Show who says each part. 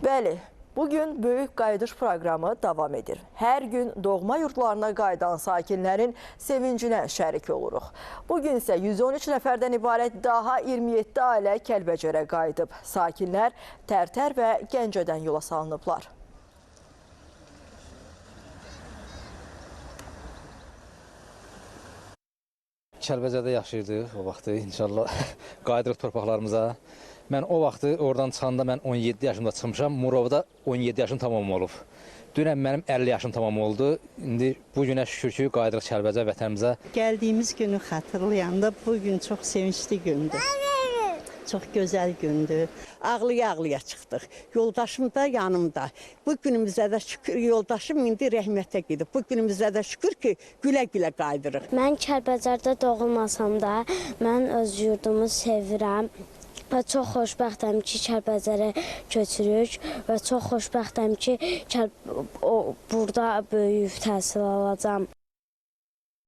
Speaker 1: Bəli, bugün Böyük Qayıdış proqramı davam edir. Hər gün doğma yurtlarına qayıdan sakinlərin sevincinə şərik oluruq. Bugün isə 113 nəfərdən ibarət daha 27 ailə Kəlbəcərə qayıdıb. Sakinlər Tərtər və Gəncədən yola salınıblar.
Speaker 2: Kəlbəcərdə yaşayırdıq o vaxtı, inşallah qayıdırıq torpaqlarımıza. Mən o vaxtı oradan çıxanda mən 17 yaşımda çıxmışam, Murovda 17 yaşım tamam olub. Dünən mənim 50 yaşım tamam oldu. İndi bu günə şükür ki, qayıdırıq Kəlbəcər vətənimizə.
Speaker 3: Gəldiyimiz günü xatırlayanda bu gün çox sevincli gündür. Çox gözəl gündür. Ağlaya-ağlaya çıxdıq. Yoldaşım da yanımda. Bu günümüzə də şükür, yoldaşım indi rəhmətə gedib. Bu günümüzə də şükür ki, gülə-gülə qayıdırıq.
Speaker 4: Mən Kəlbəcərdə doğulmasam da, mən öz yurdumu sevirəm. Və çox xoşbəxtəm ki, Kəlbəcərə köçürük və çox xoşbəxtəm ki, burada böyük təhsil alacağam.